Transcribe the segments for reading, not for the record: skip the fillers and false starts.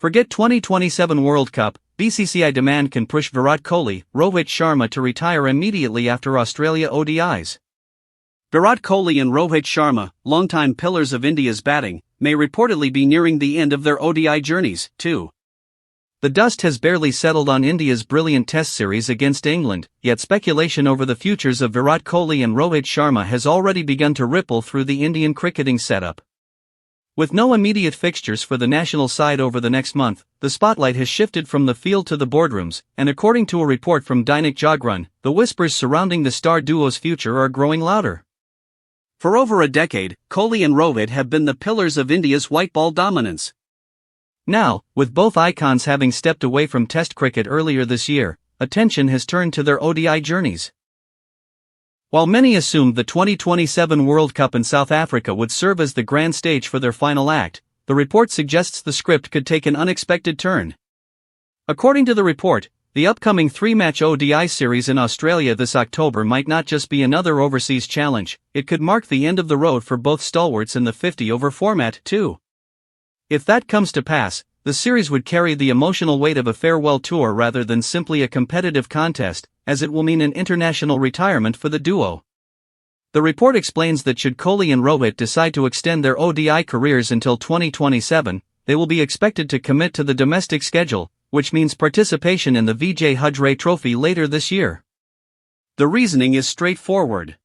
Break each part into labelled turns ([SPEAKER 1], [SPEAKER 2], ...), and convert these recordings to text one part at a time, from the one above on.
[SPEAKER 1] Forget 2027 World Cup, BCCI demand can push Virat Kohli, Rohit Sharma to retire immediately after Australia ODIs. Virat Kohli and Rohit Sharma, longtime pillars of India's batting, may reportedly be nearing the end of their ODI journeys, too. The dust has barely settled on India's brilliant Test series against England, yet speculation over the futures of Virat Kohli and Rohit Sharma has already begun to ripple through the Indian cricketing setup. With no immediate fixtures for the national side over the next month, the spotlight has shifted from the field to the boardrooms, and according to a report from Dainik Jagran, the whispers surrounding the star duo's future are growing louder. For over a decade, Kohli and Rohit have been the pillars of India's white ball dominance. Now, with both icons having stepped away from Test cricket earlier this year, attention has turned to their ODI journeys. While many assumed the 2027 World Cup in South Africa would serve as the grand stage for their final act, the report suggests the script could take an unexpected turn. According to the report, the upcoming three-match ODI series in Australia this October might not just be another overseas challenge, it could mark the end of the road for both stalwarts in the 50-over format, too. If that comes to pass, the series would carry the emotional weight of a farewell tour rather than simply a competitive contest, as it will mean an international retirement for the duo. The report explains that should Kohli and Rohit decide to extend their ODI careers until 2027, they will be expected to commit to the domestic schedule, which means participation in the Vijay Hajare Trophy later this year. The reasoning is straightforward.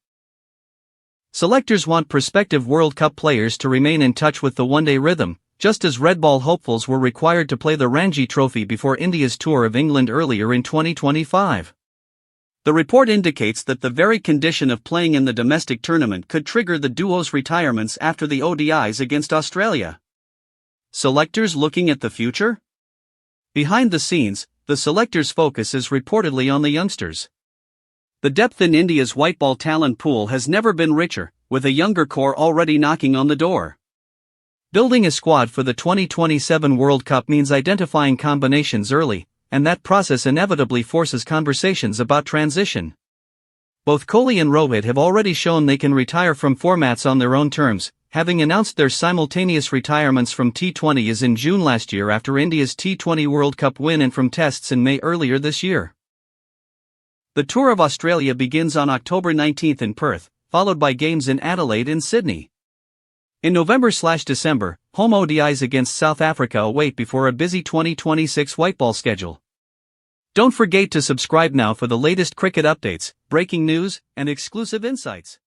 [SPEAKER 1] Selectors want prospective World Cup players to remain in touch with the one-day rhythm, just as red ball hopefuls were required to play the Ranji Trophy before India's tour of England earlier in 2025. The report indicates that the very condition of playing in the domestic tournament could trigger the duo's retirements after the ODIs against Australia. Selectors looking at the future? Behind the scenes, the selectors' focus is reportedly on the youngsters. The depth in India's white ball talent pool has never been richer, with a younger core already knocking on the door. Building a squad for the 2027 World Cup means identifying combinations early, and that process inevitably forces conversations about transition. Both Kohli and Rohit have already shown they can retire from formats on their own terms, having announced their simultaneous retirements from T20s in June last year after India's T20 World Cup win and from Tests in May earlier this year. The Tour of Australia begins on October 19 in Perth, followed by games in Adelaide and Sydney. In November/December, home ODIs against South Africa await before a busy 2026 whiteball schedule. Don't forget to subscribe now for the latest cricket updates, breaking news, and exclusive insights.